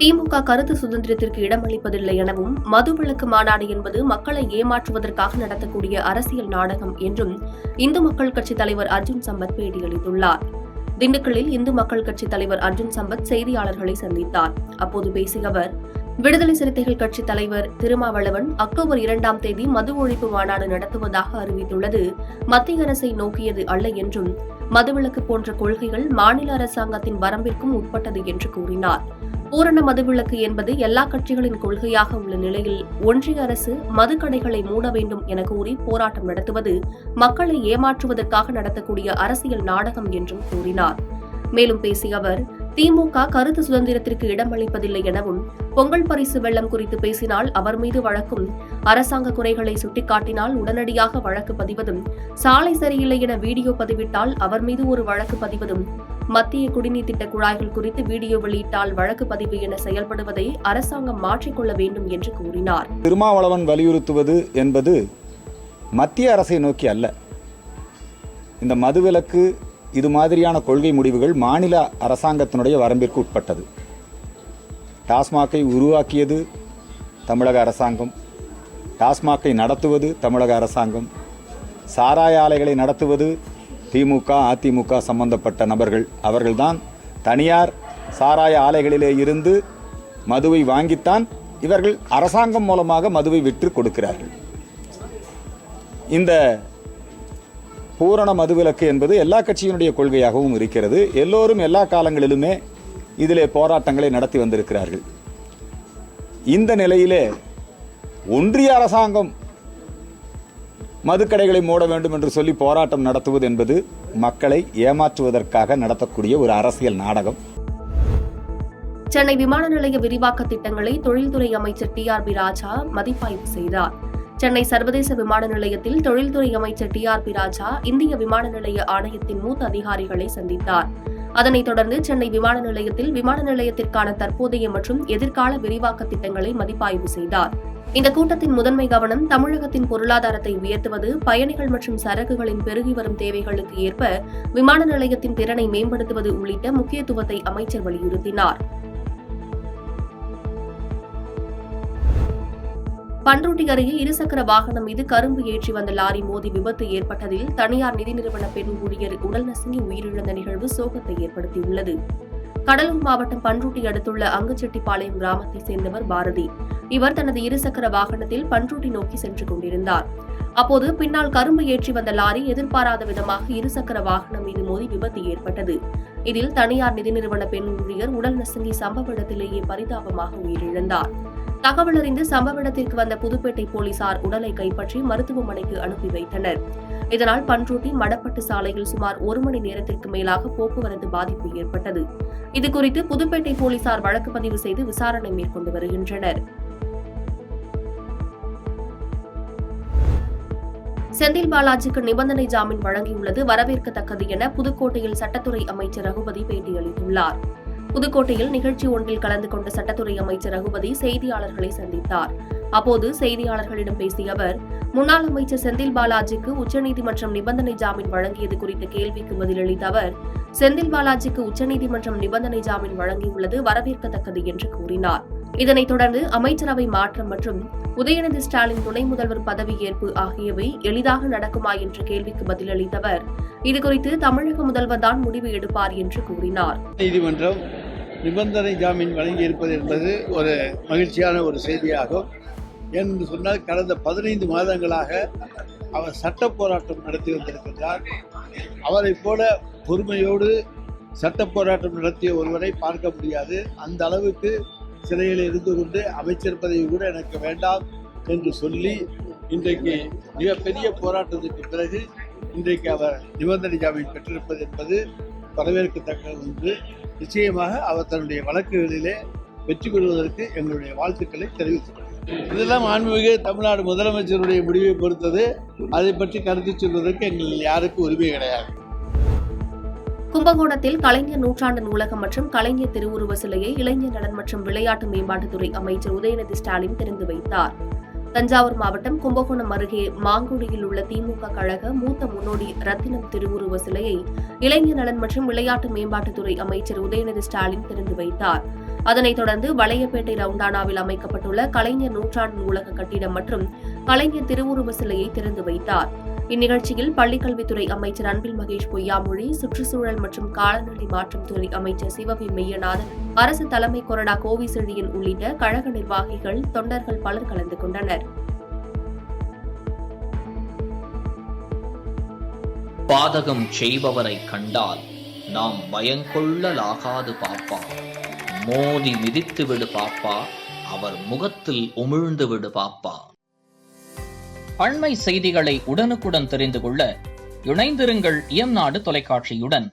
திமுக கருத்து சுதந்திரத்திற்கு இடமளிப்பதில்லை எனவும் மதுவிலக்கு மாநாடு என்பது மக்களை ஏமாற்றுவதற்காக நடத்தக்கூடிய அரசியல் நாடகம் என்றும் இந்து மக்கள் கட்சித் தலைவர் அர்ஜுன் சம்பத் பேட்டியளித்துள்ளார். திண்டுக்கல்லில் இந்து மக்கள் கட்சித் தலைவர் அர்ஜுன் சம்பத் செய்தியாளர்களை சந்தித்தார். அப்போது பேசிய அவர், விடுதலை சிறுத்தைகள் கட்சித் தலைவர் திருமாவளவன் அக்டோபர் 2ஆம் தேதி மது ஒழிப்பு மாநாடு நடத்துவதாக அறிவித்துள்ளது மத்திய அரசை நோக்கியது அல்ல என்றும் மதுவிலக்கு போன்ற கொள்கைகள் மாநில அரசாங்கத்தின் வரம்பிற்கும் உட்பட்டது என்று கூறினார். பூரண மதுவிலக்கு என்பது எல்லா கட்சிகளின் கொள்கையாக உள்ள நிலையில் ஒன்றிய அரசு மதுக்கடைகளை மூட வேண்டும் என கூறி போராட்டம் நடத்துவது மக்களை ஏமாற்றுவதற்காக நடத்தக்கூடிய அரசியல் நாடகம் என்றும் கூறினார். மேலும் பேசிய அவர், திமுக கருத்து சுதந்திரத்திற்கு இடமளிப்பதில்லை எனவும் பொங்கல் பரிசு வெள்ளம் குறித்து பேசினால் அவர் மீது வழக்கும், அரசாங்க குறைகளை சுட்டிக்காட்டினால் உடனடியாக வழக்கு பதிவதும், சாலை சரியில்லை என வீடியோ பதிவிட்டால் அவர் மீது ஒரு வழக்கு பதிவதும், மத்திய குடிநீர் திட்ட குழாய்கள் குறித்து வீடியோ வெளியிட்டால் வழக்கு பதிவு என செயல்படுவதை அரசாங்கம் மாற்றிக்கொள்ள வேண்டும் என்று கூறினார். திருமாவளவன் வலியுறுத்துவது என்பது மத்திய அரசை நோக்கி அல்ல. இந்த மதுவிலக்கு இது மாதிரியான கொள்கை முடிவுகள் மாநில அரசாங்கத்தினுடைய வரம்பிற்கு உட்பட்டது. டாஸ்மாகை உருவாக்கியது தமிழக அரசாங்கம், டாஸ்மாகை நடத்துவது தமிழக அரசாங்கம், சாராய ஆலைகளை நடத்துவது திமுக அதிமுக சம்பந்தப்பட்ட நபர்கள். அவர்கள்தான் தனியார் சாராய ஆலைகளிலே இருந்து மதுவை வாங்கித்தான் இவர்கள் அரசாங்கம் மூலமாக மதுவை விற்று கொடுக்கிறார்கள். இந்த பூரண மதுவிலக்கு என்பது எல்லா கட்சியினுடைய கொள்கையாகவும் இருக்கிறது. எல்லோரும் எல்லா காலங்களிலுமே இதிலே போராட்டங்களை நடத்தி வந்திருக்கிறார்கள். இந்த நிலையிலே ஒன்றிய அரசாங்கம் மதுக்கடைகளை மூட வேண்டும் என்று சொல்லி போராட்டம் நடத்துவது என்பது மக்களை ஏமாற்றுவதற்காக நடத்தக்கூடிய ஒரு அரசியல் நாடகம். சென்னை விமான நிலைய விரிவாக்க திட்டங்களை தொழில்துறை அமைச்சர் TRB ராஜா மதிப்பாய்வு செய்தார். சென்னை சர்வதேச விமான நிலையத்தில் தொழில்துறை அமைச்சர் TRB ராஜா இந்திய விமான நிலைய ஆணையத்தின் மூத்த அதிகாரிகளை சந்தித்தார். அதனைத் தொடர்ந்து சென்னை விமான நிலையத்தில் விமான நிலையத்திற்கான தற்போதைய மற்றும் எதிர்கால விரிவாக்க திட்டங்களை மதிப்பாய்வு செய்தார். இந்த கூட்டத்தின் முதன்மை கவனம் தமிழகத்தின் பொருளாதாரத்தை உயர்த்துவது, பயணிகள் மற்றும் சரக்குகளின் பெருகி வரும் தேவைகளுக்கு ஏற்ப விமான நிலையத்தின் திறனை மேம்படுத்துவது உள்ளிட்ட முக்கியத்துவத்தை அமைச்சர் வலியுறுத்தினார். பண்ருட்டி அருகே இருசக்கர வாகனம் மீது கரும்பு ஏற்றி வந்த லாரி மோதி விபத்து ஏற்பட்டதில் தனியார் நிதி நிறுவன பெண் ஊழியர் உடல் நசுங்கி உயிரிழந்த நிகழ்வு சோகத்தை ஏற்படுத்தியுள்ளது. கடலூர் மாவட்டம் பண்ருட்டி அடுத்துள்ள அங்குச்செட்டிப்பாளையம் கிராமத்தைச் சேர்ந்தவர் பாரதி. இவர் தனது இருசக்கர வாகனத்தில் பண்ருட்டி நோக்கி சென்று கொண்டிருந்தார். அப்போது பின்னால் கரும்பு ஏற்றி வந்த லாரி எதிர்பாராத விதமாக இருசக்கர வாகனம் மீது மோதி விபத்து ஏற்பட்டது. இதில் தனியார் நிதி நிறுவன பெண் ஊழியர் உடல் நசுங்கி சம்பவ இடத்திலேயே பரிதாபமாக உயிரிழந்தார். தகவல் அறிந்து சம்பவ இடத்திற்கு வந்த புதுப்பேட்டை போலீசார் உடலை கைப்பற்றி மருத்துவமனைக்கு அனுப்பி வைத்தனர். இதனால் பண்ருட்டி மடப்பட்டு சாலையில் சுமார் 1 மணி நேரத்திற்கு மேலாக போக்குவரத்து பாதிப்பு ஏற்பட்டது. இதுகுறித்து புதுப்பேட்டை போலீசார் வழக்கு பதிவு செய்து விசாரணை மேற்கொண்டு வருகின்றனர். செந்தில் பாலாஜிக்கு நிபந்தனை ஜாமீன் வழங்கியுள்ளது வரவேற்கத்தக்கது என புதுக்கோட்டையில் சட்டத்துறை அமைச்சர் ரகுபதி பேட்டியளித்துள்ளார். புதுக்கோட்டையில் நிகழ்ச்சி ஒன்றில் கலந்து கொண்ட சட்டத்துறை அமைச்சர் ரகுபதி செய்தியாளர்களை சந்தித்தார். அப்போது செய்தியாளர்களிடம் பேசிய அவர், முன்னாள் அமைச்சர் செந்தில் பாலாஜிக்கு உச்சநீதிமன்றம் நிபந்தனை ஜாமீன் வழங்கியது குறித்த கேள்விக்கு பதிலளித்த அவர், செந்தில் பாலாஜிக்கு உச்சநீதிமன்றம் நிபந்தனை ஜாமீன் வழங்கியுள்ளது வரவேற்கத்தக்கது என்று கூறினார். இதனைத் தொடர்ந்து அமைச்சரவை மாற்றம் மற்றும் உதயநிதி ஸ்டாலின் துணை முதல்வர் பதவியேற்பு ஆகியவை எளிதாக நடக்குமா என்ற கேள்விக்கு பதிலளித்த அவர், இதுகுறித்து தமிழக முதல்வர் தான் முடிவு எடுப்பார் என்று கூறினார். நீதிமன்றம் நிபந்தனை ஜாமீன் வழங்கியிருப்பது என்பது ஒரு மகிழ்ச்சியான ஒரு செய்தியாகும். என்று சொன்னால் கடந்த 15 மாதங்களாக அவர் சட்ட போராட்டம் நடத்தி வந்திருக்கின்றார். அவரை போல பொறுமையோடு சட்ட போராட்டம் நடத்திய ஒருவரை பார்க்க முடியாது. அந்த அளவுக்கு சிறையில் இருந்து கொண்டு அமைச்சர் பதவி கூட எனக்கு வேண்டாம் என்று சொல்லி இன்றைக்கு மிகப்பெரிய போராட்டத்திற்கு பிறகு இன்றைக்கு அவர் நிபந்தனை ஜாமீன் பெற்றிருப்பது என்பது வரவேற்கத்தக்க ஒன்று. நிச்சயமாக அவர் தன்னுடைய வழக்குகளிலே வெற்றி பெறுவதற்கு எங்களுடைய வாழ்த்துக்களை தெரிவித்துக் கொள்கிறேன். இதெல்லாம் மாண்புமிகு தமிழ்நாடு முதலமைச்சருடைய முடிவை பொறுத்தது. அதை பற்றி கருத்து சொல்வதற்கு எங்கள் யாருக்கும் உரிமை கிடையாது. கும்பகோணத்தில் கலைஞர் நூற்றாண்டு நூலகம் மற்றும் கலைஞர் திருவுருவ சிலையை இளைஞர் நலன் மற்றும் விளையாட்டு மேம்பாட்டுத்துறை அமைச்சர் உதயநிதி ஸ்டாலின் திறந்து வைத்தார். தஞ்சாவூர் மாவட்டம் கும்பகோணம் அருகே மாங்குடியில் உள்ள திமுக கழக மூத்த முன்னோடி ரத்தினம் திருவுருவ சிலையை இளைஞர் நலன் மற்றும் விளையாட்டு மேம்பாட்டுத்துறை அமைச்சர் உதயநிதி ஸ்டாலின் திறந்து வைத்தார். அதனைத் தொடர்ந்து வளையப்பேட்டை ரவுண்டானாவில் அமைக்கப்பட்டுள்ள கலைஞர் நூற்றாண்டு நூலக கட்டிடம் மற்றும் கலைஞர் திருவுருவ சிலையை திறந்து வைத்தார். இந்நிகழ்ச்சியில் பள்ளிக்கல்வித்துறை அமைச்சர் அன்பில் மகேஷ் பொய்யாமொழி, சுற்றுச்சூழல் மற்றும் காலநிலை மாற்றம் துறை அமைச்சர் சிவவி மெய்யநாதன், அரசு தலைமை கொறடா கோவி செழியன் உள்ளிட்ட கழக நிர்வாகிகள், தொண்டர்கள் பலர் கலந்து கொண்டனர். பாதகம் செய்பவரை கண்டால் நாம் பயங்கொள்ளலாகாது பாப்பா, மோதி மிதித்து விடு பாப்பா, அவர் முகத்தில் உமிழ்ந்து விடு பாப்பா. அண்மை செய்திகளை உடனுக்குடன் தெரிந்து கொள்ள இணைந்திருங்கள் இயம்நாடு தொலைக்காட்சியுடன்.